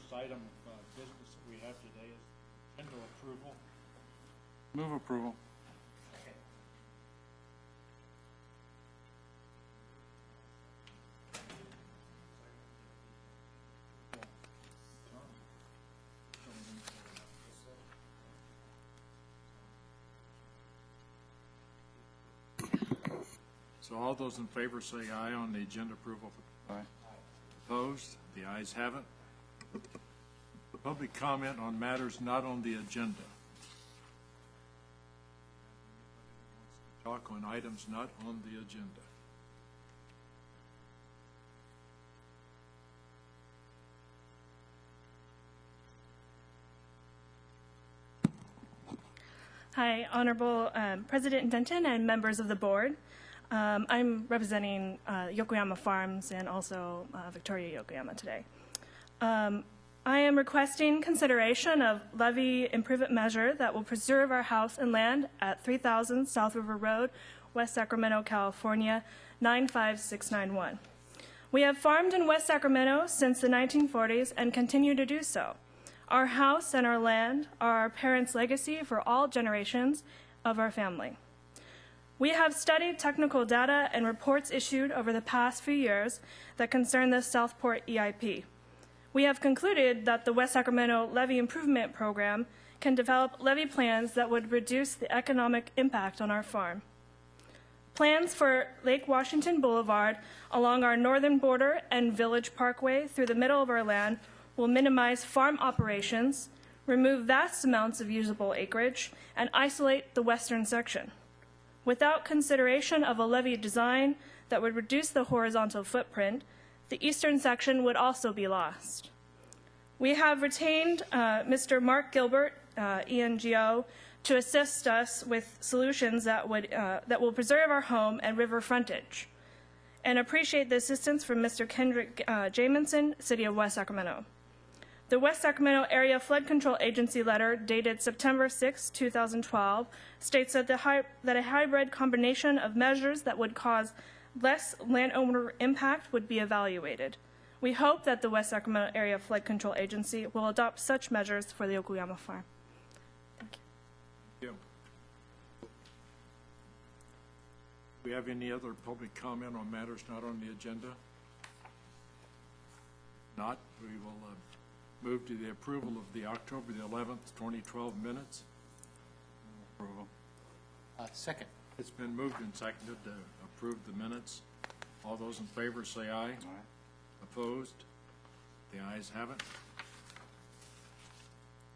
first item of business that we have today is agenda approval. Move approval. So all those in favor say aye on the agenda approval. Aye. Opposed? The ayes have it. Public comment on matters not on the agenda. Talk on items not on the agenda. Hi, Honorable President Denton and members of the board. I'm representing Yokoyama Farms and also Victoria Yokoyama today. I am requesting consideration of levy improvement measure that will preserve our house and land at 3000 South River Road, West Sacramento, California, 95691. We have farmed in West Sacramento since the 1940s and continue to do so. Our house and our land are our parents' legacy for all generations of our family. We have studied technical data and reports issued over the past few years that concern the Southport EIP. We have concluded that the West Sacramento Levee Improvement Program can develop levee plans that would reduce the economic impact on our farm. Plans for Lake Washington Boulevard along our northern border and Village Parkway through the middle of our land will minimize farm operations, remove vast amounts of usable acreage, and isolate the western section. Without consideration of a levee design that would reduce the horizontal footprint, the eastern section would also be lost. We have retained Mr. Mark Gilbert, ENGO, to assist us with solutions that will preserve our home and river frontage, and appreciate the assistance from Mr. Kendrick Jamison, City of West Sacramento. The West Sacramento Area Flood Control Agency letter dated September 6, 2012 states that a hybrid combination of measures that would cause less landowner impact would be evaluated. We hope that the West Sacramento Area Flood Control Agency will adopt such measures for the Yokoyama farm. Thank you. Thank you. Do we have any other public comment on matters not on the agenda? Not, we will move to the approval of the October the 11th, 2012 minutes. Approval. Second. It's been moved and seconded to approve the minutes. All those in favor say aye. Aye. Opposed? The ayes have it.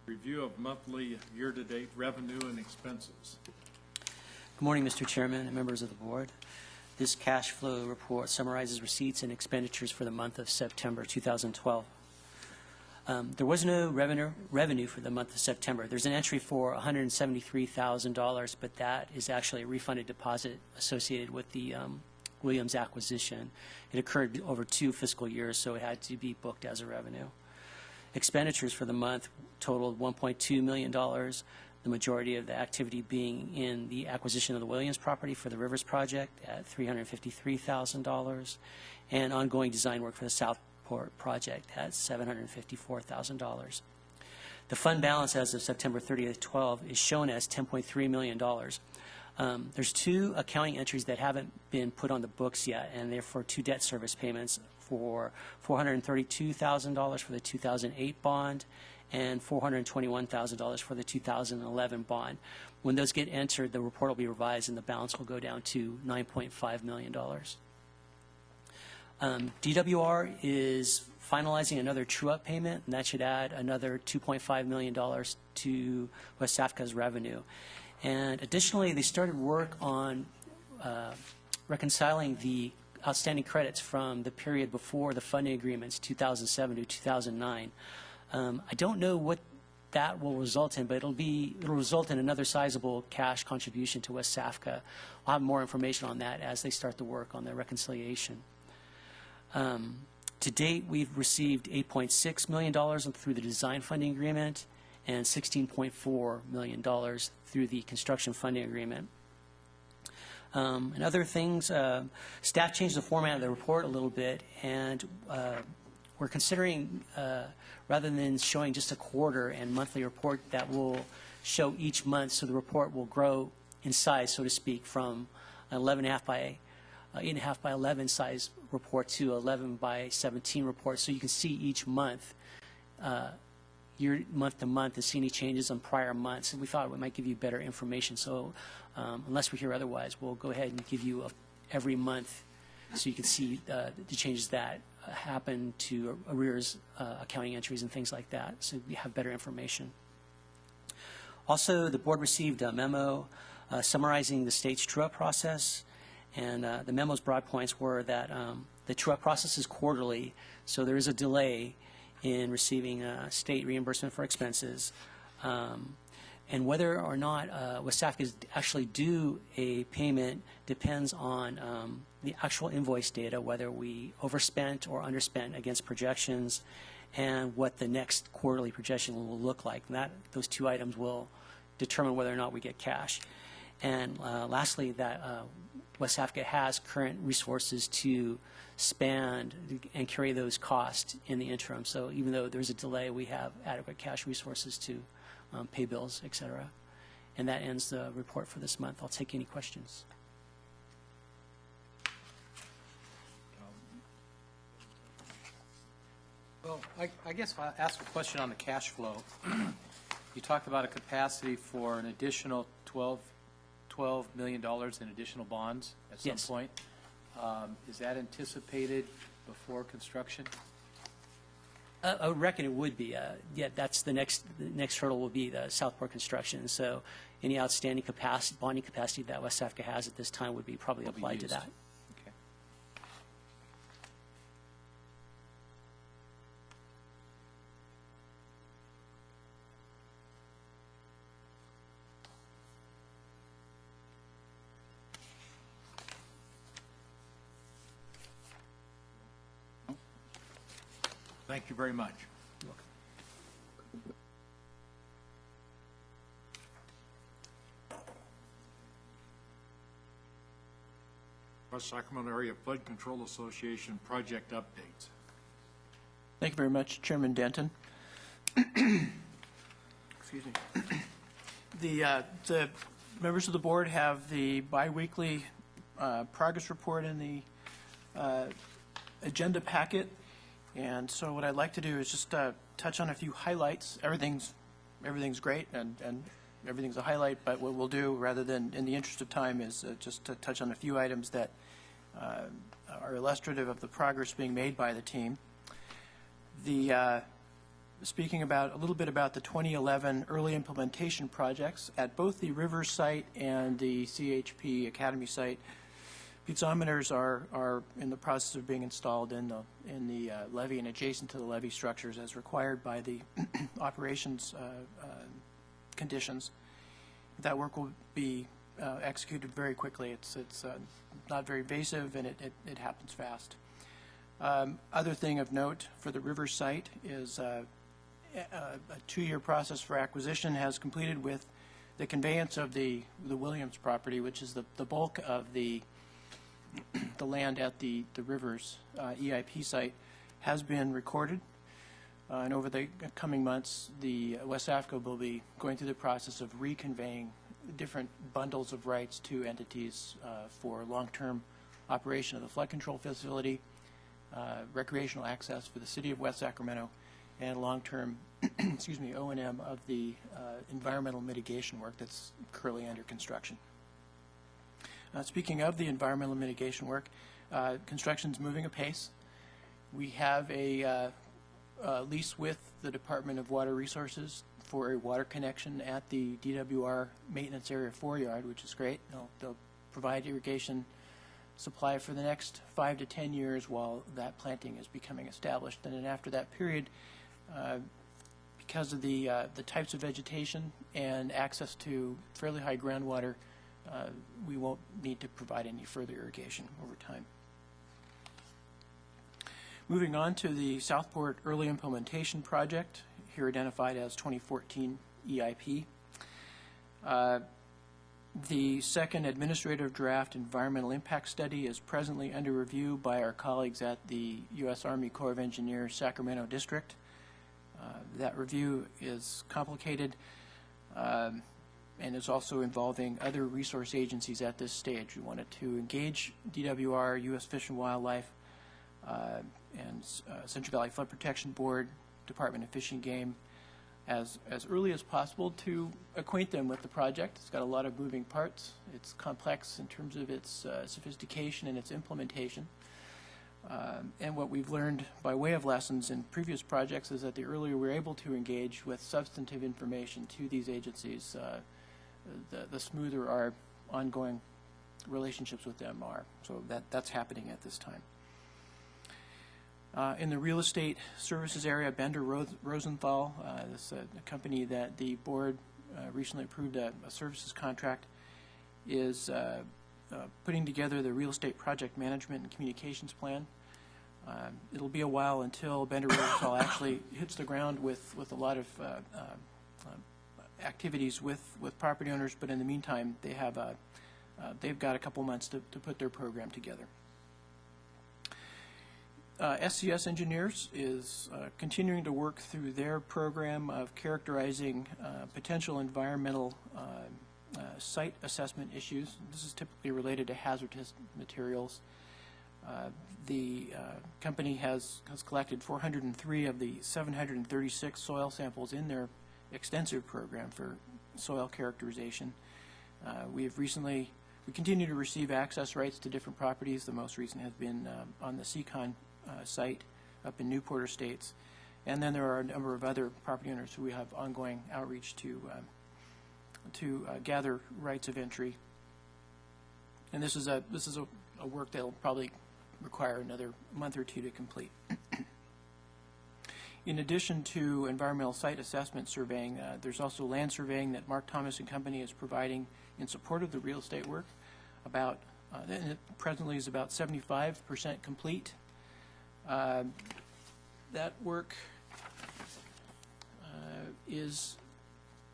Review of monthly year-to-date revenue and expenses. Good morning, Mr. Chairman and members of the board. This cash flow report summarizes receipts and expenditures for the month of September 2012. There was no revenue for the month of September. There's an entry for $173,000, but that is actually a refunded deposit associated with the Williams acquisition. It occurred over 2 fiscal years, so it had to be booked as a revenue. Expenditures for the month totaled $1.2 million, the majority of the activity being in the acquisition of the Williams property for the Rivers project at $353,000, and ongoing design work for the Southport project at $754,000. The fund balance as of September 30th, 12 is shown as $10.3 million. There's 2 accounting entries that haven't been put on the books yet, and they're for 2 debt service payments for $432,000 for the 2008 bond and $421,000 for the 2011 bond. When those get entered, the report will be revised and the balance will go down to $9.5 million. DWR is finalizing another true-up payment, and that should add another $2.5 million to WSAFCA's revenue. And additionally, they started work on reconciling the outstanding credits from the period before the funding agreements, 2007 to 2009. I don't know what that will result in, but it'll result in another sizable cash contribution to WSAFCA. I'll have more information on that as they start the work on the reconciliation. To date, we've received $8.6 million through the design funding agreement and $16.4 million through the construction funding agreement. And other things, staff changed the format of the report a little bit, and we're considering, rather than showing just a quarter and monthly report, that will show each month, so the report will grow in size, so to speak, from an 11.5 by 8.5 by 11 size report to 11 by 17 report, so you can see each month, month to month, and see any changes on prior months. And we thought it might give you better information. So unless we hear otherwise, we'll go ahead and give you every month, so you can see the changes that happen to arrears, accounting entries, and things like that, so we have better information. Also, the board received a memo summarizing the state's true-up process, and the memo's broad points were that the true-up process is quarterly, so there is a delay in receiving state reimbursement for expenses. And whether or not WSAFCA is actually due a payment depends on the actual invoice data, whether we overspent or underspent against projections, and what the next quarterly projection will look like. And those two items will determine whether or not we get cash. And lastly, that WSAFCA has current resources to spend and carry those costs in the interim. So even though there's a delay, we have adequate cash resources to pay bills, et cetera. And that ends the report for this month. I'll take any questions. Well, I guess I'll ask a question on the cash flow. You talked about a capacity for an additional $12 million in additional bonds at some Yes. point. Is that anticipated before construction? I would reckon it would be. Yeah, that's the next hurdle will be the Southport construction. So any outstanding capacity, bonding capacity that WSAFCA has at this time would be probably Will be applied to used. that. Okay. Thank you very much. You're welcome. West Sacramento Area Flood Control Association project updates. Thank you very much, Chairman Denton. Excuse me. The members of the board have the biweekly progress report in the agenda packet, and so what I'd like to do is just touch on a few highlights. Everything's great, and everything's a highlight, but what we'll do, rather than in the interest of time, is just to touch on a few items that are illustrative of the progress being made by the team. Speaking a little bit about the 2011 early implementation projects at both the River site and the CHP Academy site, piezometers are in the process of being installed in the levee and adjacent to the levee structures as required by the operations conditions. That work will be executed very quickly. It's not very invasive, and it happens fast. Other thing of note for the River site is a 2-year process for acquisition has completed with the conveyance of the Williams property, which is the bulk of the land at the Rivers EIP site, has been recorded. And over the coming months, the WSAFCA will be going through the process of reconveying different bundles of rights to entities for long-term operation of the flood control facility, recreational access for the city of West Sacramento, and long-term O&M of the environmental mitigation work that's currently under construction. Speaking of the environmental mitigation work, construction's moving apace. We have a lease with the Department of Water Resources for a water connection at the DWR maintenance area 4-yard, which is great. They'll provide irrigation supply for the next 5 to 10 years while that planting is becoming established. And then after that period, because of the types of vegetation and access to fairly high groundwater, we won't need to provide any further irrigation over time. Moving on to the Southport Early Implementation Project, here identified as 2014 EIP. The second administrative draft environmental impact study is presently under review by our colleagues at the U.S. Army Corps of Engineers Sacramento District. That review is complicated and is also involving other resource agencies at this stage. We wanted to engage DWR, U.S. Fish and Wildlife, and Central Valley Flood Protection Board, Department of Fish and Game, as early as possible to acquaint them with the project. It's got a lot of moving parts. It's complex in terms of its sophistication and its implementation. And what we've learned by way of lessons in previous projects is that the earlier we're able to engage with substantive information to these agencies, the smoother our ongoing relationships with them are. So that's happening at this time. In the real estate services area, Bender Rosenthal, this is a company that the board recently approved a services contract, is putting together the real estate project management and communications plan. It'll be a while until Bender Rosenthal actually hits the ground with a lot of activities with property owners, but in the meantime, they've got a couple months to put their program together. SCS Engineers is continuing to work through their program of characterizing potential environmental site assessment issues. This is typically related to hazardous materials. The company has collected 403 of the 736 soil samples in their extensive program for soil characterization. We continue to receive access rights to different properties. The most recent has been on the Seacon site up in Newport Estates, and then there are a number of other property owners who we have ongoing outreach to gather rights of entry. And this is a work that will probably require another month or two to complete. In addition to environmental site assessment surveying, there's also land surveying that Mark Thomas and Company is providing in support of the real estate work. And it presently is about 75% complete. That work is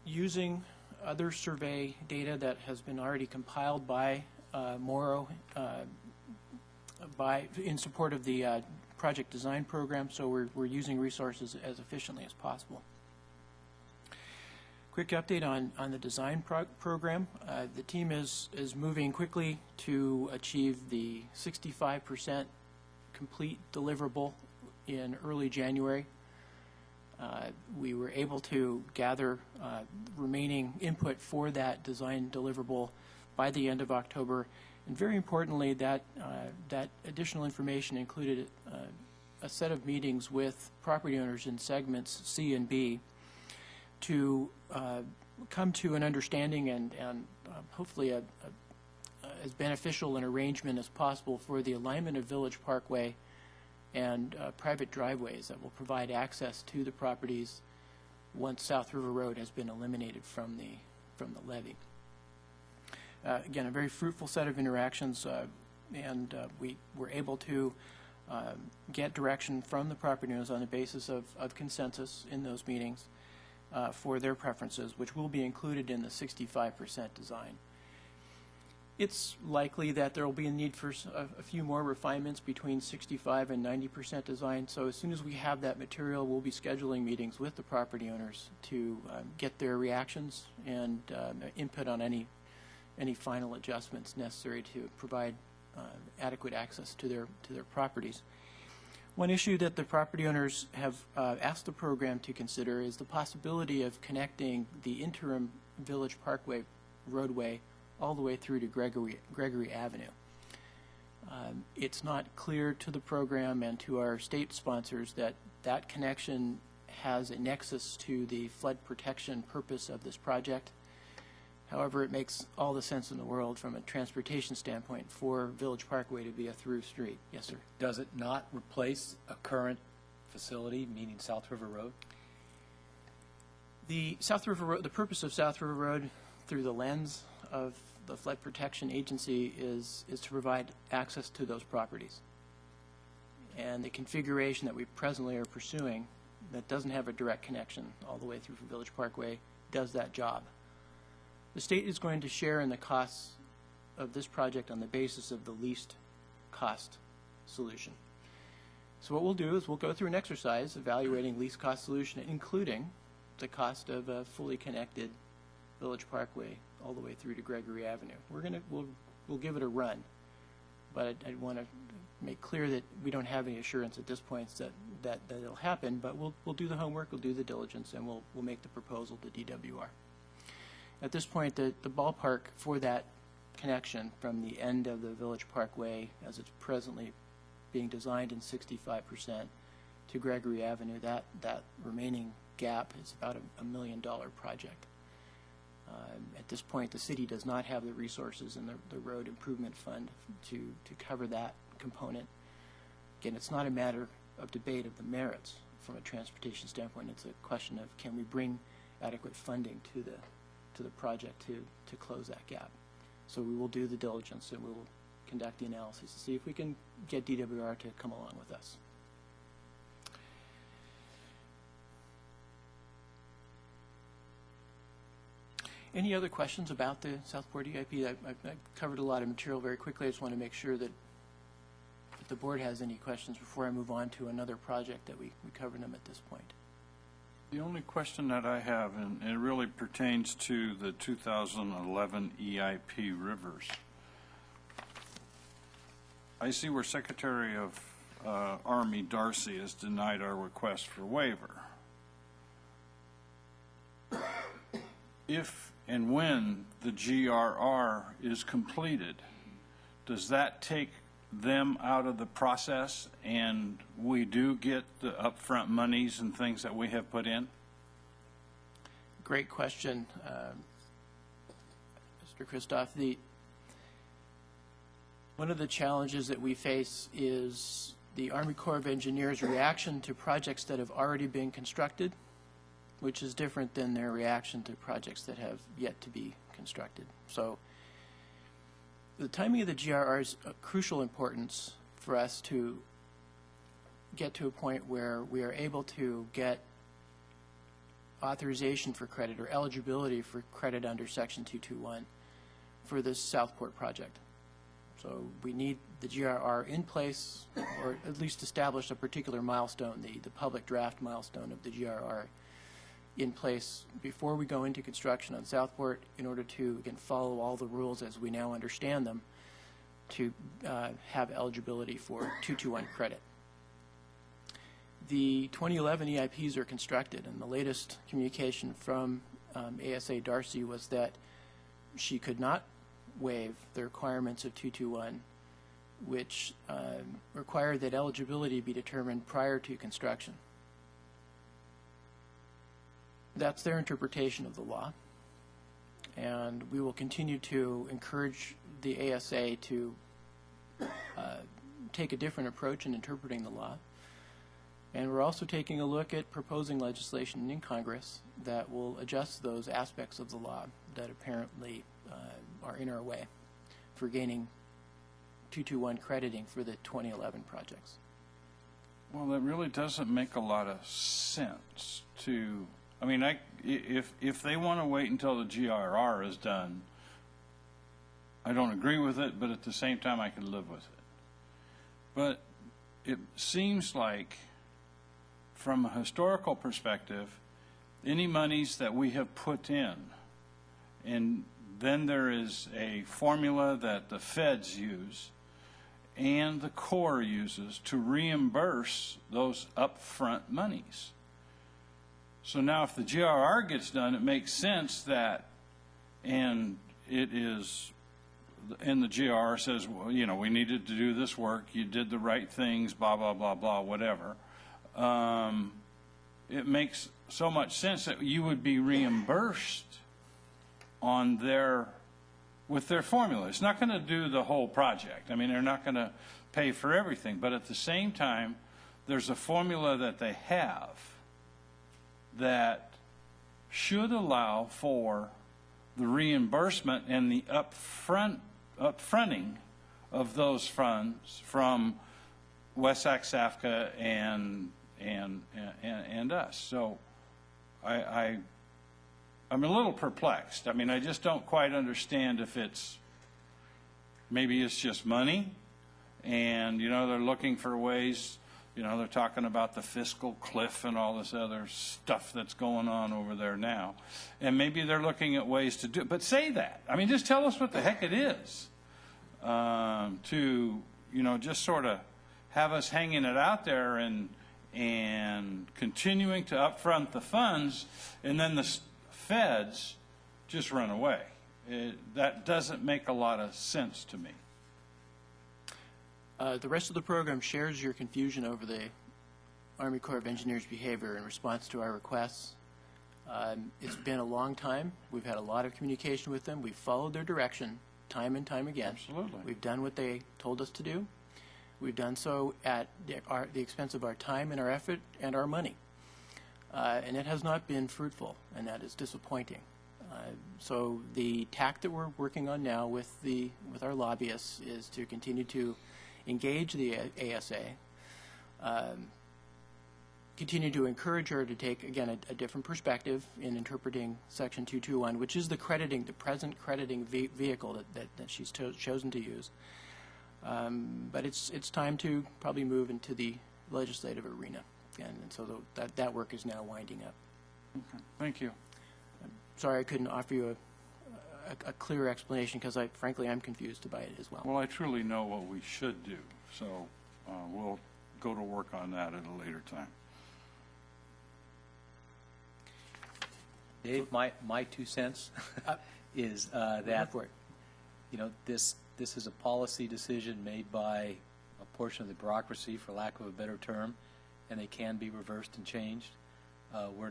using other survey data that has been already compiled by Morrow in support of the project design program, so we're using resources as efficiently as possible. Quick update on the design program. The team is moving quickly to achieve the 65% complete deliverable in early January. We were able to gather remaining input for that design deliverable by the end of October, and very importantly, that additional information included a set of meetings with property owners in segments C and B to come to an understanding and hopefully as beneficial an arrangement as possible for the alignment of Village Parkway and private driveways that will provide access to the properties once South River Road has been eliminated from the levee. Again, a very fruitful set of interactions, and we were able to get direction from the property owners on the basis of consensus in those meetings for their preferences, which will be included in the 65% design. It's likely that there will be a need for a few more refinements between 65 and 90% design. So as soon as we have that material, we'll be scheduling meetings with the property owners to get their reactions and input on any final adjustments necessary to provide adequate access to their properties. One issue that the property owners have asked the program to consider is the possibility of connecting the interim Village Parkway roadway all the way through to Gregory Avenue. It's not clear to the program and to our state sponsors that that connection has a nexus to the flood protection purpose of this project. However, it makes all the sense in the world from a transportation standpoint for Village Parkway to be a through street. Yes, sir. Does it not replace a current facility, meaning South River Road? The South River Road, the purpose of South River Road through the lens of the Flood Protection Agency is to provide access to those properties. And the configuration that we presently are pursuing that doesn't have a direct connection all the way through from Village Parkway does that job. The state is going to share in the costs of this project on the basis of the least cost solution. So what we'll do is we'll go through an exercise evaluating least cost solution, including the cost of a fully connected Village Parkway all the way through to Gregory Avenue. We'll give it a run, but I want to make clear that we don't have any assurance at this point that it'll happen, but we'll do the homework, we'll do the diligence, and we'll make the proposal to DWR. At this point, the ballpark for that connection from the end of the Village Parkway as it's presently being designed in 65% to Gregory Avenue, that remaining gap is about a $1 million project. At this point, the city does not have the resources in the road improvement fund to cover that component. Again, it's not a matter of debate of the merits from a transportation standpoint. It's a question of, can we bring adequate funding to the project to close that gap? So we will do the diligence and we will conduct the analysis to see if we can get DWR to come along with us. Any other questions about the Southport EIP? I've covered a lot of material very quickly. I just want to make sure that if the board has any questions before I move on to another project that we covered them at this point. The only question that I have, and it really pertains to the 2011 EIP Rivers. I see where Secretary of Army Darcy has denied our request for waiver. If and when the GRR is completed, does that take them out of the process and we do get the upfront monies and things that we have put in? Great question, Mr. Christoph. One of the challenges that we face is the Army Corps of Engineers' reaction to projects that have already been constructed, which is different than their reaction to projects that have yet to be constructed. So the timing of the GRR is of crucial importance for us to get to a point where we are able to get authorization for credit or eligibility for credit under Section 221 for this Southport project. So we need the GRR in place, or at least establish a particular milestone, the public draft milestone of the GRR in place before we go into construction on Southport in order to, again, follow all the rules as we now understand them to have eligibility for 221 credit. The 2011 EIPs are constructed, and the latest communication from ASA Darcy was that she could not waive the requirements of 221, which required that eligibility be determined prior to construction. That's their interpretation of the law, and we will continue to encourage the ASA to take a different approach in interpreting the law. And we're also taking a look at proposing legislation in Congress that will adjust those aspects of the law that apparently are in our way for gaining 221 crediting for the 2011 projects. Well, that really doesn't make a lot of sense to, I mean, if they want to wait until the GRR is done, I don't agree with it, but at the same time I can live with it. But it seems like, from a historical perspective, any monies that we have put in, and then there is a formula that the feds use and the Corps uses to reimburse those upfront monies. So now if the GRR gets done, it makes sense that, and it is, and the GRR says, well, you know, we needed to do this work, you did the right things, blah, blah, blah, blah, whatever. It makes so much sense that you would be reimbursed on with their formula. It's not going to do the whole project. I mean, they're not going to pay for everything, but at the same time, there's a formula that they have that should allow for the reimbursement and the upfronting of those funds from WSAFCA and us. So I I'm a little perplexed. I mean, I just don't quite understand if maybe it's just money, and, they're looking for ways, they're talking about the fiscal cliff and all this other stuff that's going on over there now. And maybe they're looking at ways to do it. But say that. I mean, just tell us what the heck it is. To, just sort of have us hanging it out there and continuing to upfront the funds, and then the feds just run away. That doesn't make a lot of sense to me. The rest of the program shares your confusion over the Army Corps of Engineers' behavior in response to our requests. It's been a long time. We've had a lot of communication with them. We've followed their direction time and time again. Absolutely. We've done what they told us to do. We've done so at the expense of our time and our effort and our money. And it has not been fruitful, and that is disappointing. So the tack that we're working on now with our lobbyists is to continue to engage the ASA, continue to encourage her to take, again, a different perspective in interpreting Section 221, which is the present crediting vehicle that she's chosen to use. But it's time to probably move into the legislative arena, and so that work is now winding up. Okay. Thank you. I'm sorry I couldn't offer you a clear explanation, because frankly I'm confused by it as well. Well, I truly know what we should do, so we'll go to work on that at a later time. Dave, my 2 cents is Go that for it. this is a policy decision made by a portion of the bureaucracy, for lack of a better term, and they can be reversed and changed. We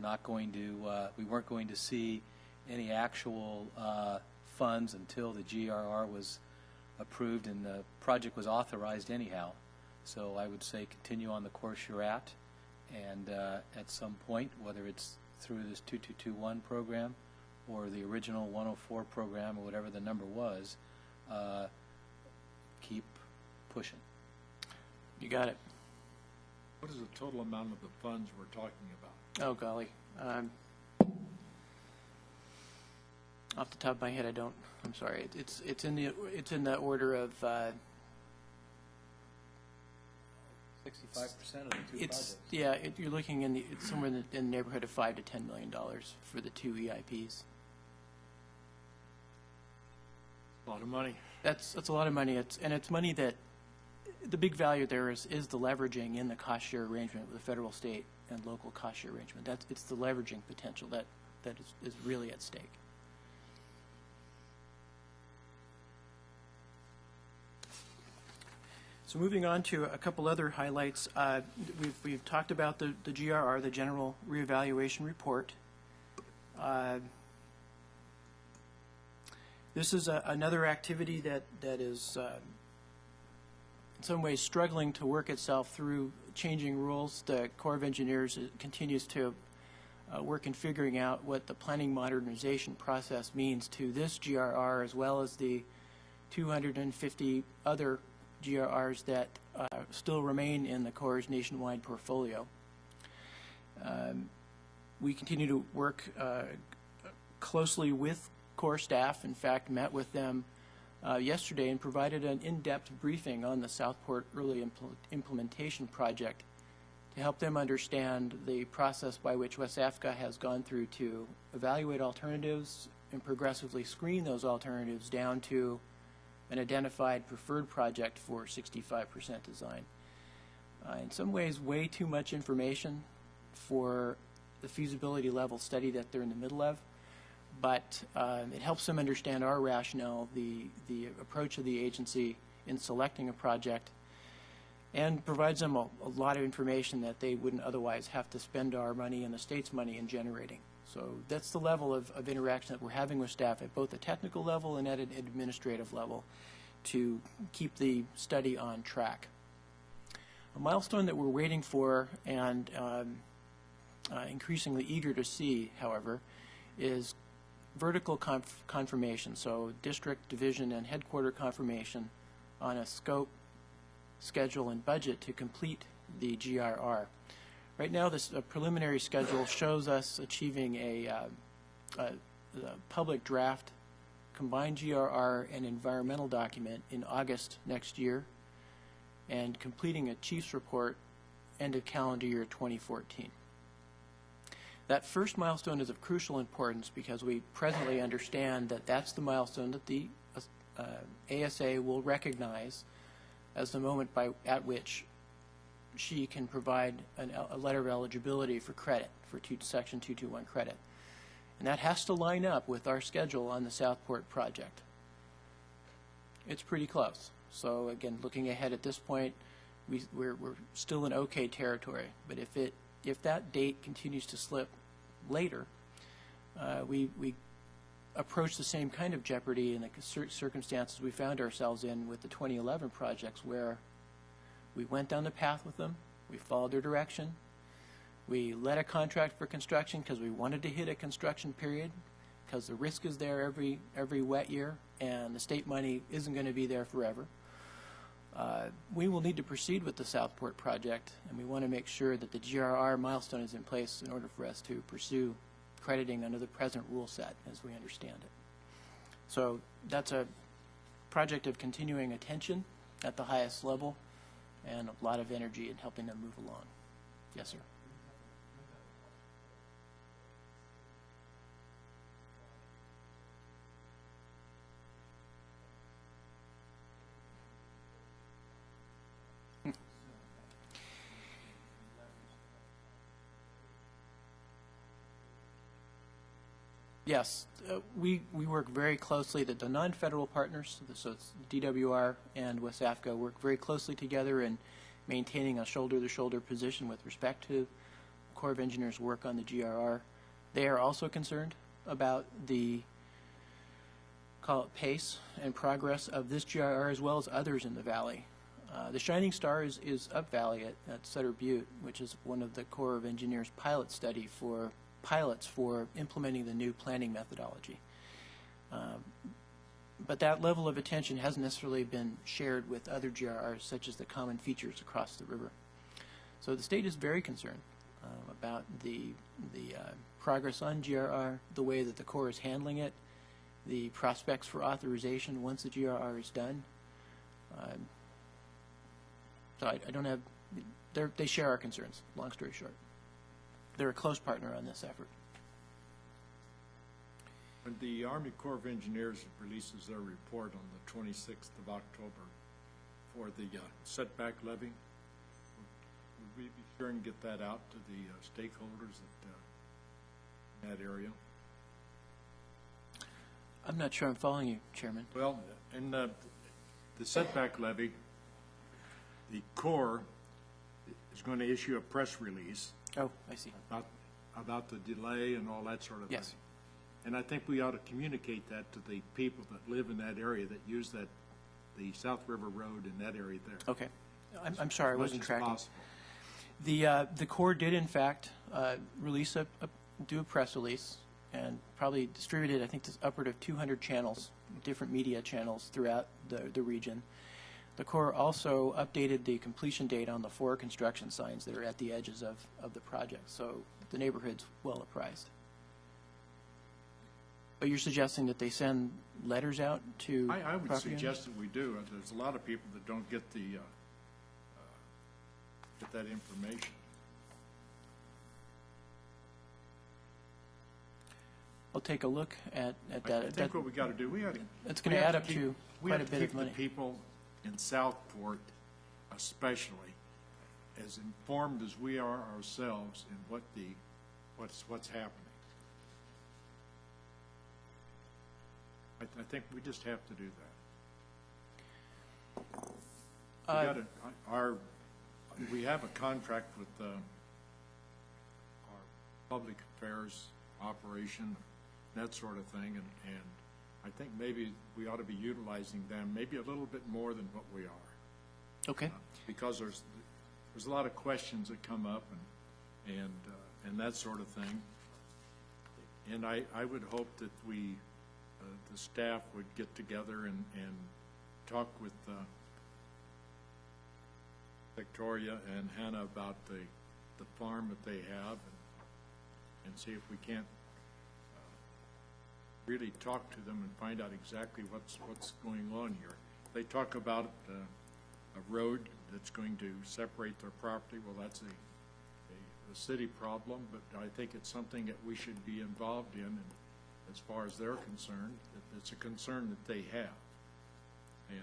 weren't going to see any actual funds until the GRR was approved and the project was authorized anyhow. So I would say continue on the course you're at, and at some point, whether it's through this 2221 program or the original 104 program or whatever the number was, keep pushing. You got it. What is the total amount of the funds we're talking about? Oh golly. Off the top of my head, I don't. I'm sorry. It's in the order of. 65% of the two projects. Yeah. You're looking it's somewhere in the neighborhood of $5 to $10 million for the 2 EIPs. A lot of money. That's a lot of money. It's money that the big value there is the leveraging in the cost share arrangement with the federal, state, and local cost share arrangement. It's the leveraging potential that is really at stake. So moving on to a couple other highlights, we've talked about the GRR, the General Reevaluation Report. This is another activity that is in some ways struggling to work itself through changing rules. The Corps of Engineers continues to work in figuring out what the planning modernization process means to this GRR, as well as the 250 other GRRs that still remain in the Corps' nationwide portfolio. We continue to work closely with Corps staff. In fact, met with them yesterday and provided an in-depth briefing on the Southport Early Implementation Project to help them understand the process by which WSAFCA has gone through to evaluate alternatives and progressively screen those alternatives down to an identified preferred project for 65% design. In some ways, way too much information for the feasibility level study that they're in the middle of, but it helps them understand our rationale, the approach of the agency in selecting a project, and provides them a lot of information that they wouldn't otherwise have to spend our money and the state's money in generating. So that's the level of interaction that we're having with staff at both a technical level and at an administrative level to keep the study on track. A milestone that we're waiting for and increasingly eager to see, however, is vertical confirmation, so district, division, and headquarter confirmation on a scope, schedule, and budget to complete the GRR. Right now, this preliminary schedule shows us achieving a the public draft combined GRR and environmental document in August next year, and completing a chief's report end of calendar year 2014. That first milestone is of crucial importance because we presently understand that that's the milestone that the ASA will recognize as the moment at which she can provide a letter of eligibility for credit, for Section 221 credit. And that has to line up with our schedule on the Southport project. It's pretty close. So again, looking ahead at this point, we're still in okay territory. But if that date continues to slip later, we approach the same kind of jeopardy in the circumstances we found ourselves in with the 2011 projects, where we went down the path with them, we followed their direction, we let a contract for construction because we wanted to hit a construction period, because the risk is there every wet year, and the state money isn't going to be there forever. We will need to proceed with the Southport project, and we want to make sure that the GRR milestone is in place in order for us to pursue crediting under the present rule set as we understand it. So that's a project of continuing attention at the highest level and a lot of energy in helping them move along. Yes, sir. Yes, we work very closely. The non-federal partners, so it's DWR and WSAFCA, work very closely together in maintaining a shoulder-to-shoulder position with respect to Corps of Engineers' work on the GRR. They are also concerned about the, call it, pace and progress of this GRR as well as others in the valley. The shining star is up valley at Sutter Butte, which is one of the Corps of Engineers' pilot study for pilots for implementing the new planning methodology. But that level of attention hasn't necessarily been shared with other GRRs, such as the common features across the river. So the state is very concerned about the progress on GRR, the way that the Corps is handling it, the prospects for authorization once the GRR is done. So I don't have, they share our concerns, long story short. They're a close partner on this effort. When the Army Corps of Engineers releases their report on the 26th of October for the setback levy, would we be sure and get that out to the stakeholders in that area? I'm not sure I'm following you, Chairman. Well, in the setback levy, the Corps is going to issue a press release. Oh, I see. About the delay and all that sort of Yes. thing. And I think we ought to communicate that to the people that live in that area, that use the South River Road in that area there. Okay. I'm sorry, I wasn't As much as tracking. possible. The Corps did, in fact, do a press release and probably distributed, I think, to upward of 200 channels, different media channels throughout the region. The Corps also updated the completion date on the 4 construction signs that are at the edges of the project, so the neighborhood's well apprised. But you're suggesting that they send letters out to I would property owners? suggest that we do. There's a lot of people that don't get that information. I'll take a look at I that. think what we got to do, we ought to. It's going to add up to quite a bit of We have money. to keep the people in Southport, especially, as informed as we are ourselves in what's happening. I think we just have to do that. We have a contract with our public affairs operation, that sort of thing, and I think maybe we ought to be utilizing them maybe a little bit more than what we are. Okay. Because there's a lot of questions that come up and that sort of thing. And I would hope that the staff would get together and talk with Victoria and Hannah about the farm that they have and see if we can't really talk to them and find out exactly what's going on here. They talk about a road that's going to separate their property. Well, that's a city problem, but I think it's something that we should be involved in, and as far as they're concerned, it's a concern that they have, and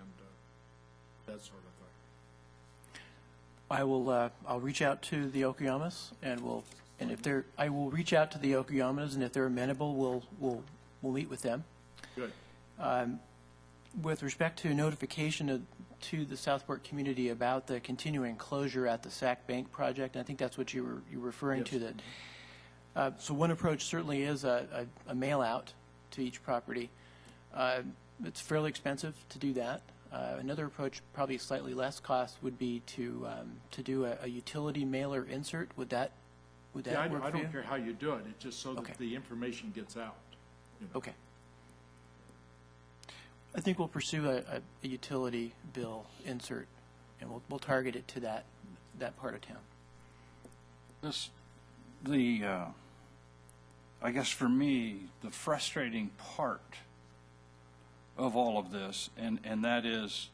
that sort of thing. I'll reach out to the Okuyamas, I will reach out to the Okuyamas, and if they're amenable, we'll meet with them. Good. With respect to notification to the Southport community about the continuing closure at the Sac Bank project, I think that's what you were referring Yes. to. That so one approach certainly is a mail out to each property. It's fairly expensive to do that. Another approach, probably slightly less cost, would be to do a utility mailer insert. Would that work I for you? don't care how you do it. It's just so Okay. that the information gets out. You know. Okay. I think we'll pursue a utility bill insert, and we'll target it to that part of town. I guess for me, the frustrating part of all of this, and that is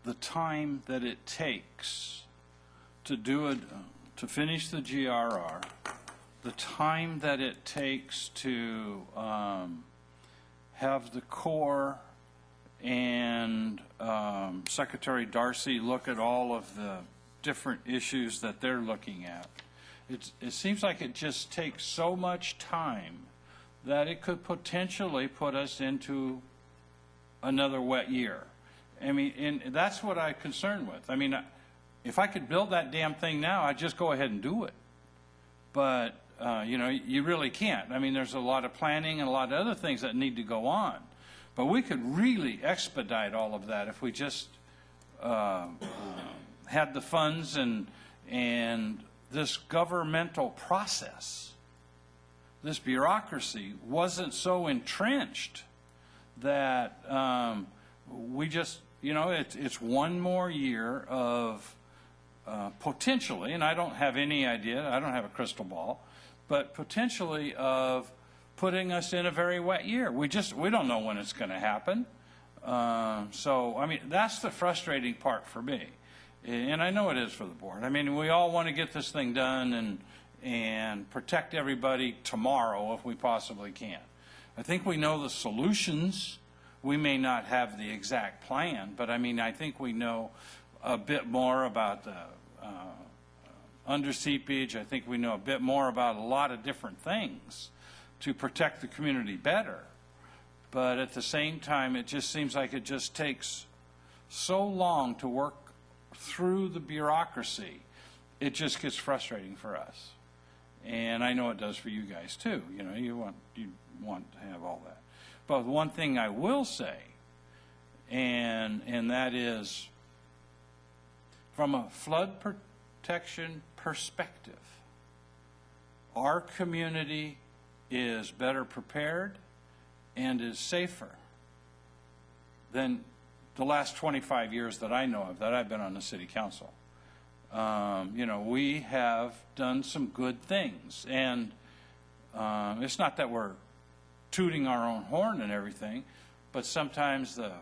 the time that it takes to do it, to finish the GRR, the time that it takes to have the Corps and Secretary Darcy look at all of the different issues that they're looking at. It seems like it just takes so much time that it could potentially put us into another wet year. I mean, and that's what I'm concerned with. I mean, if I could build that damn thing now, I'd just go ahead and do it. But, you know, you really can't. I mean, there's a lot of planning and a lot of other things that need to go on. But we could really expedite all of that if we just had the funds and this governmental process, this bureaucracy wasn't so entrenched that we just, you know, it's one more year of potentially, and I don't have any idea, I don't have a crystal ball, but potentially of putting us in a very wet year. We don't know when it's going to happen. So, I mean, that's the frustrating part for me. And I know it is for the board. I mean, we all want to get this thing done and protect everybody tomorrow if we possibly can. I think we know the solutions. We may not have the exact plan, but I mean, I think we know a bit more about the under seepage. I think we know a bit more about a lot of different things to protect the community better. But at the same time, it just seems like it just takes so long to work through the bureaucracy. It just gets frustrating for us. And I know it does for you guys too. You know, you want to have all that. But one thing I will say, and that is, from a flood protection perspective, our community is better prepared and is safer than the last 25 years that I know of, that I've been on the city council. You know, we have done some good things, and it's not that we're tooting our own horn and everything, but sometimes the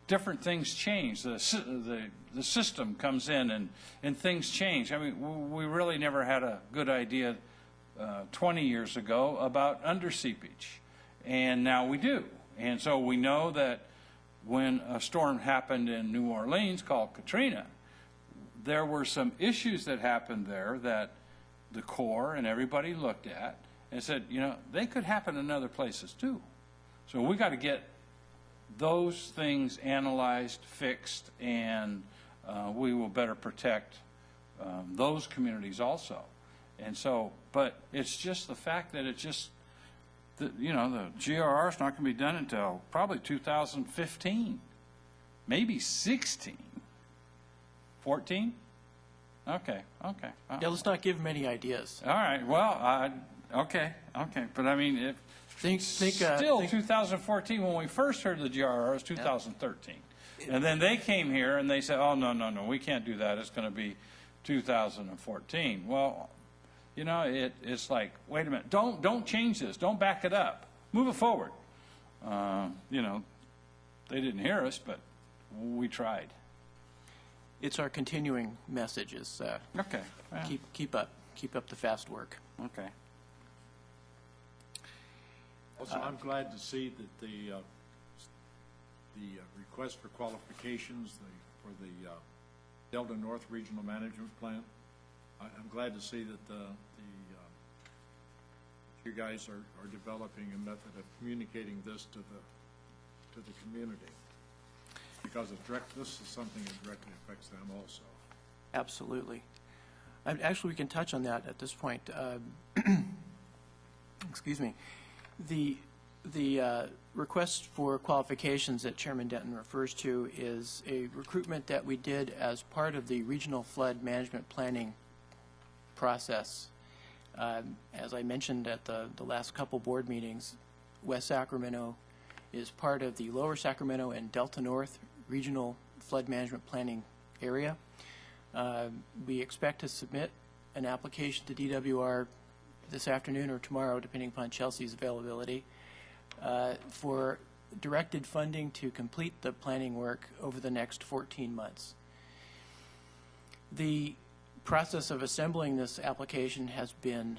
different things change. The system comes in and things change. I mean, we really never had a good idea 20 years ago about under seepage, and now we do. And so we know that when a storm happened in New Orleans called Katrina, there were some issues that happened there that the Corps and everybody looked at and said, you know, they could happen in other places too. So we got to get those things analyzed, fixed, and we will better protect those communities also. And so, but it's just the fact that you know, the GRR is not going to be done until probably 2015, maybe 16, 14. Okay. Yeah, let's not give them any ideas. All right. Well, okay. But I mean, if still 2014 when we first heard of the GRR, it was 2013. And then they came here and they said, oh, no, no, no, we can't do that. It's going to be 2014. Well, you know, it's like, wait a minute, don't change this. Don't back it up. Move it forward. You know, they didn't hear us, but we tried. It's our continuing message is Okay. Yeah. keep up the fast work. Okay. Also, I'm glad to see that the request for qualifications for the Delta North Regional Management Plan, I'm glad to see that you guys are developing a method of communicating this to the community, because this is something that directly affects them also. Absolutely. Actually, we can touch on that at this point. Excuse me. The request for qualifications that Chairman Denton refers to is a recruitment that we did as part of the regional flood management planning process. As I mentioned at the last couple board meetings, West Sacramento is part of the Lower Sacramento and Delta North regional flood management planning area. We expect to submit an application to DWR this afternoon or tomorrow, depending upon Chelsea's availability, for directed funding to complete the planning work over the next 14 months. The process of assembling this application has been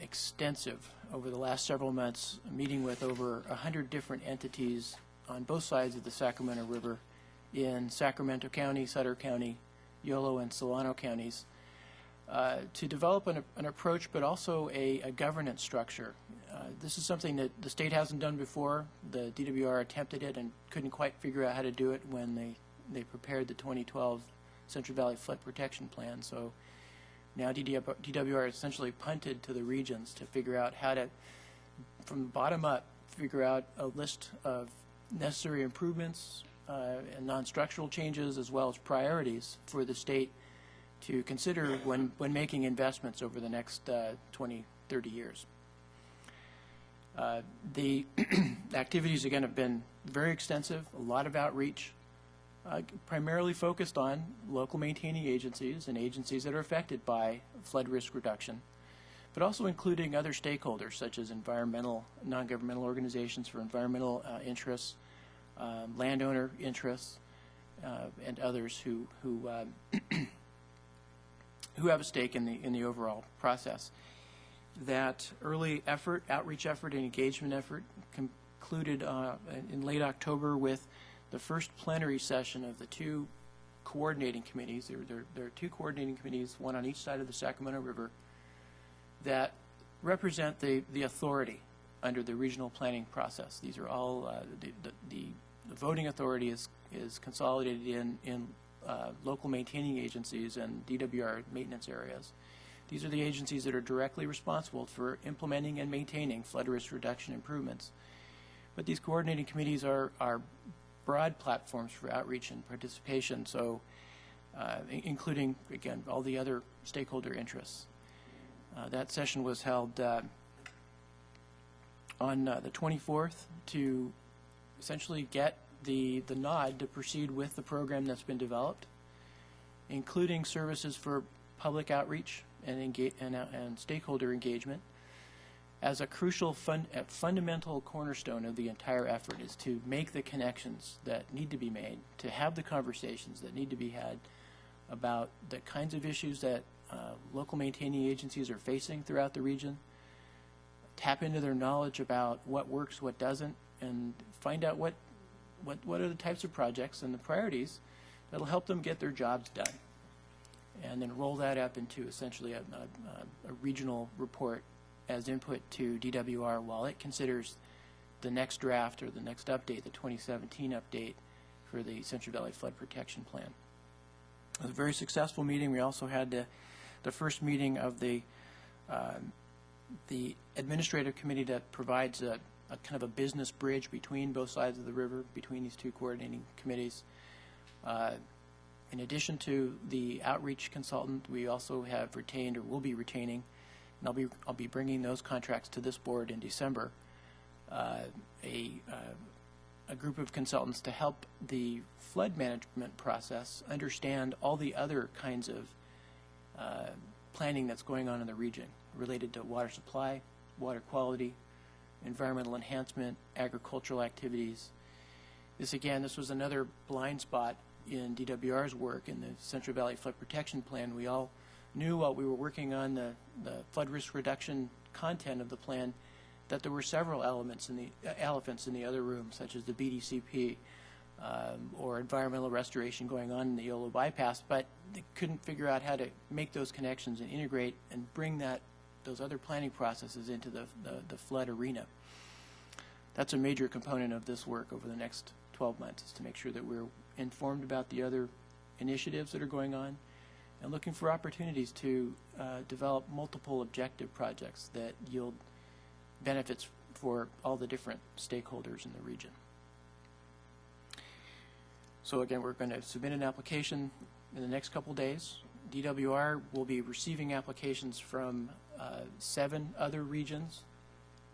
extensive over the last several months, meeting with over 100 different entities on both sides of the Sacramento River in Sacramento County, Sutter County, Yolo, and Solano counties, to develop an approach, but also a governance structure. This is something that the state hasn't done before. The DWR attempted it and couldn't quite figure out how to do it when they prepared the 2012 Central Valley Flood Protection Plan. So now DWR essentially punted to the regions to figure out how to, from the bottom up, figure out a list of necessary improvements and non-structural changes, as well as priorities for the state to consider when making investments over the next 20, 30 years. The activities, again, have been very extensive, a lot of outreach, primarily focused on local maintaining agencies and agencies that are affected by flood risk reduction, but also including other stakeholders such as environmental, non-governmental organizations for environmental interests, landowner interests, and others who have a stake in the overall process. That early effort, outreach effort, and engagement effort concluded in late October with the first plenary session of the two coordinating committees. There are two coordinating committees, one on each side of the Sacramento River, that represent the authority under the regional planning process. These are all the voting authority is consolidated in local maintaining agencies and DWR maintenance areas. These are the agencies that are directly responsible for implementing and maintaining flood risk reduction improvements. But these coordinating committees are broad platforms for outreach and participation, so including, again, all the other stakeholder interests. That session was held on the 24th to essentially get the nod to proceed with the program that's been developed, including services for public outreach and stakeholder engagement. As a crucial fundamental cornerstone of the entire effort is to make the connections that need to be made, to have the conversations that need to be had about the kinds of issues that local maintaining agencies are facing throughout the region, tap into their knowledge about what works, what doesn't, and find out what are the types of projects and the priorities that'll help them get their jobs done, and then roll that up into essentially a regional report as input to DWR while it considers the next draft or the next update, the 2017 update for the Central Valley Flood Protection Plan. It was a very successful meeting. We also had the first meeting of the administrative committee that provides a kind of a business bridge between both sides of the river, between these two coordinating committees. In addition to the outreach consultant, we also have retained, or will be retaining, and I'll be bringing those contracts to this board in December, a a group of consultants to help the flood management process understand all the other kinds of planning that's going on in the region related to water supply, water quality, environmental enhancement, agricultural activities. This was another blind spot in DWR's work in the Central Valley Flood Protection Plan. We all knew while we were working on the flood risk reduction content of the plan that there were several elephants in the other room, such as the BDCP or environmental restoration going on in the Yolo bypass, but they couldn't figure out how to make those connections and integrate and bring those other planning processes into the flood arena. That's a major component of this work over the next 12 months, is to make sure that we're informed about the other initiatives that are going on and looking for opportunities to develop multiple objective projects that yield benefits for all the different stakeholders in the region. So again, we're going to submit an application in the next couple days. DWR will be receiving applications from 7 other regions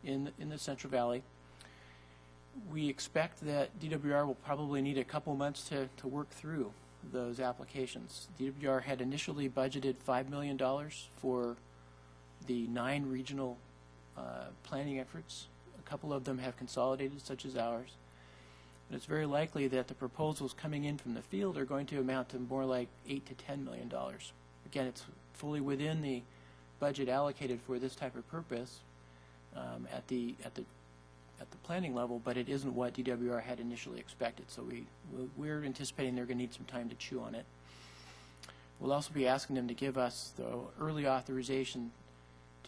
in the Central Valley. We expect that DWR will probably need a couple months to work through those applications. DWR had initially budgeted $5 million for the 9 regional planning efforts. A couple of them have consolidated, such as ours. And it's very likely that the proposals coming in from the field are going to amount to more like $8 to $10 million. Again, it's fully within the budget allocated for this type of purpose at the planning level, but it isn't what DWR had initially expected. So we're anticipating they're going to need some time to chew on it. We'll also be asking them to give us the early authorization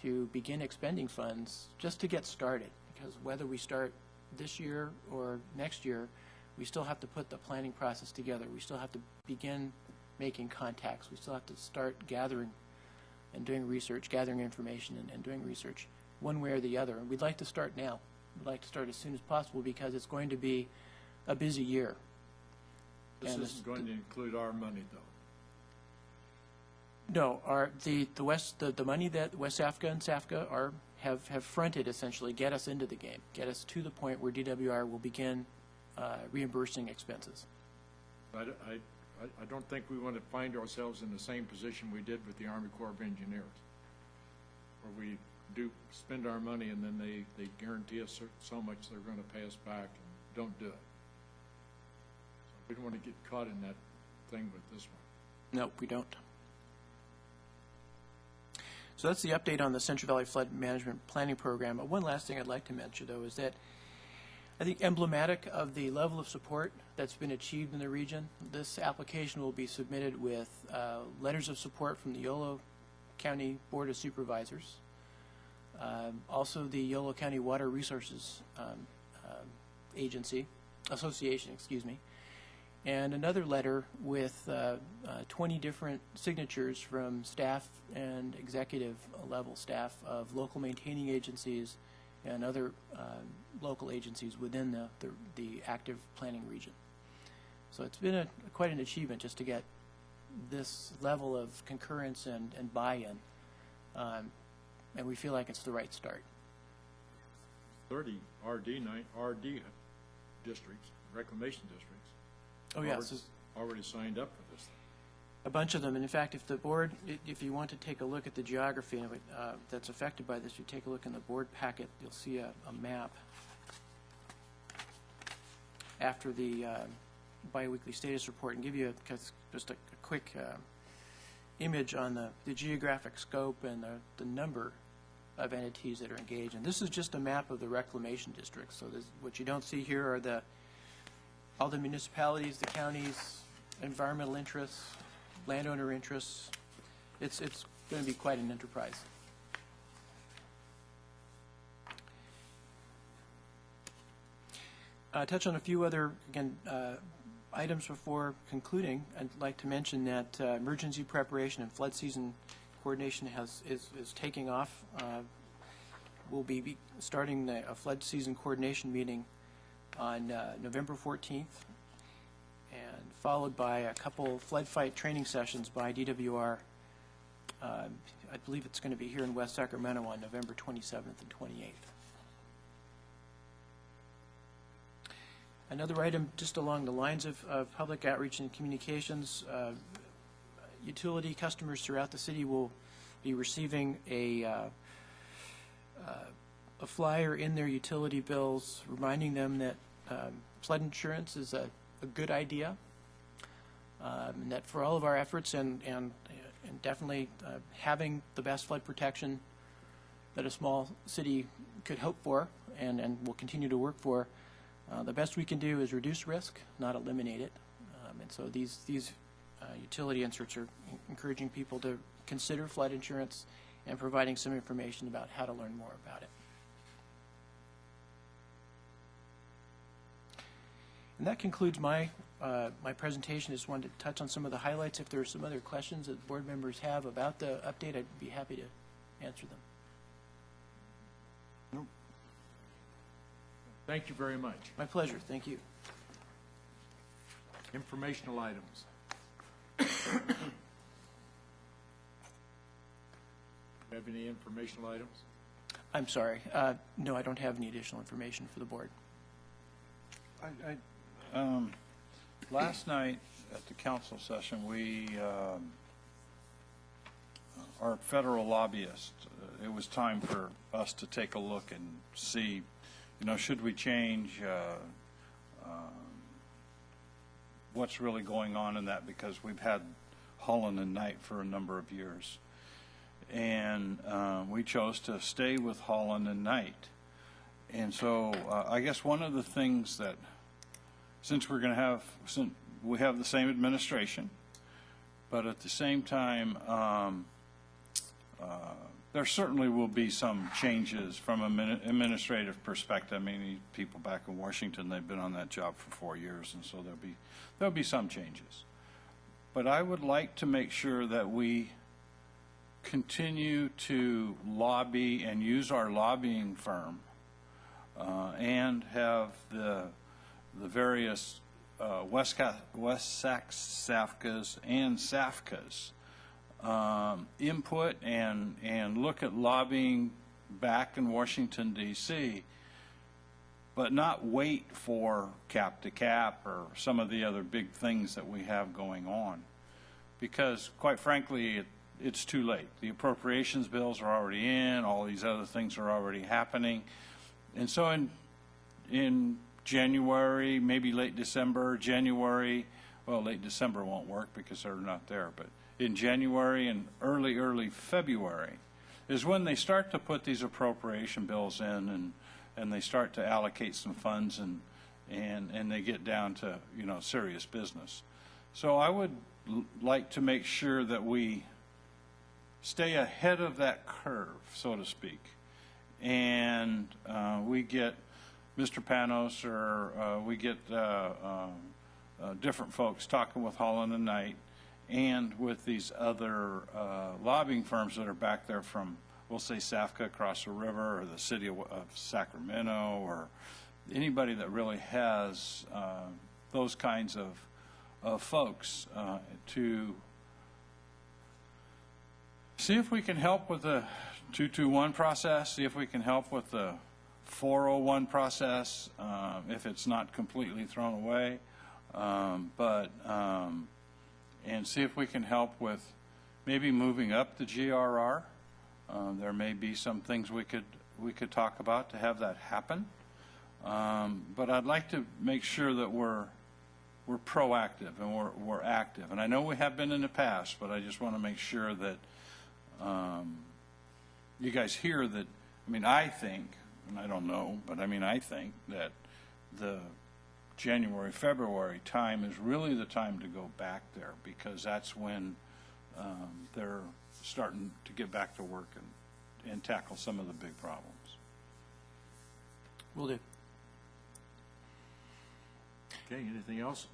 to begin expending funds just to get started, because whether we start this year or next year, we still have to put the planning process together. We still have to begin making contacts. We still have to start gathering and doing research, gathering information and doing research one way or the other. And we'd like to start now. We'd like to start as soon as possible because it's going to be a busy year. This isn't going to include our money, though. No, the money that WSAFCA and SAFCA have fronted essentially get us into the game, get us to the point where DWR will begin reimbursing expenses. I don't think we want to find ourselves in the same position we did with the Army Corps of Engineers, where we do spend our money and then they guarantee us so much they're going to pay us back and don't do it. So we don't want to get caught in that thing with this one. No, we don't. So that's the update on the Central Valley Flood Management Planning Program. One last thing I'd like to mention, though, is that I think emblematic of the level of support that's been achieved in the region, this application will be submitted with letters of support from the Yolo County Board of Supervisors, also the Yolo County Water Resources Association, and another letter with 20 different signatures from staff and executive level staff of local maintaining agencies and other local agencies within the active planning region. So it's been quite an achievement just to get this level of concurrence and buy-in, and we feel like it's the right start. 30 RD districts, reclamation districts. Oh, yes. Already signed up for this thing. A bunch of them. And in fact, if the board, if you want to take a look at the geography of it, that's affected by this, you take a look in the board packet, you'll see a map after the biweekly status report and give you just a quick image on the geographic scope and the number of entities that are engaged. And this is just a map of the reclamation districts. So what you don't see here are all the municipalities, the counties, environmental interests, landowner interests. It's going to be quite an enterprise. Touch on a few other, items before concluding. I'd like to mention that emergency preparation and flood season coordination is taking off. We'll be starting a flood season coordination meeting on November 14th, and followed by a couple flood fight training sessions by DWR. I believe it's going to be here in West Sacramento on November 27th and 28th. Another item just along the lines of public outreach and communications, utility customers throughout the city will be receiving a flyer in their utility bills reminding them that flood insurance is a good idea, and that for all of our efforts and definitely having the best flood protection that a small city could hope for and will continue to work for, the best we can do is reduce risk, not eliminate it. And so these utility inserts are encouraging people to consider flood insurance and providing some information about how to learn more about it. And that concludes my presentation. Just wanted to touch on some of the highlights. If there are some other questions that board members have about the update, I'd be happy to answer them. Thank you very much. My pleasure. Thank you. Informational items. Have any informational items? I'm sorry. No, I don't have any additional information for the board. Last night at the council session, we, our federal lobbyist, it was time for us to take a look and see, should we change what's really going on in that, because we've had Holland and Knight for a number of years. And we chose to stay with Holland and Knight. And so I guess one of the things that, since we have the same administration, but at the same time, there certainly will be some changes from an administrative perspective. I mean, people back in Washington, they've been on that job for 4 years, and so there'll be some changes. But I would like to make sure that we continue to lobby and use our lobbying firm and have the various WSAFCAs and SAFCAs input and look at lobbying back in Washington, D.C., but not wait for cap to cap or some of the other big things that we have going on. Because, quite frankly, it's too late. The appropriations bills are already in. All these other things are already happening. And so in January, maybe late December, late December won't work because they're not there, but in January and early February is when they start to put these appropriation bills in and they start to allocate some funds and they get down to, serious business. So I would like to make sure that we stay ahead of that curve, so to speak, and we get Mr. Panos or we get different folks talking with Holland and Knight and with these other lobbying firms that are back there from, we'll say, SAFCA across the river, or the city of Sacramento, or anybody that really has those kinds of folks to see if we can help with the 221 process, see if we can help with the 401 process, if it's not completely thrown away, and see if we can help with maybe moving up the GRR. There may be some things we could talk about to have that happen, but I'd like to make sure that we're proactive and we're active. And I know we have been in the past, but I just want to make sure that you guys hear that. I mean, I think, and I don't know, but I think that the January, February time is really the time to go back there, because that's when they're starting to get back to work and tackle some of the big problems. Will do. Okay, anything else?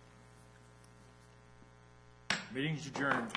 Meeting's adjourned.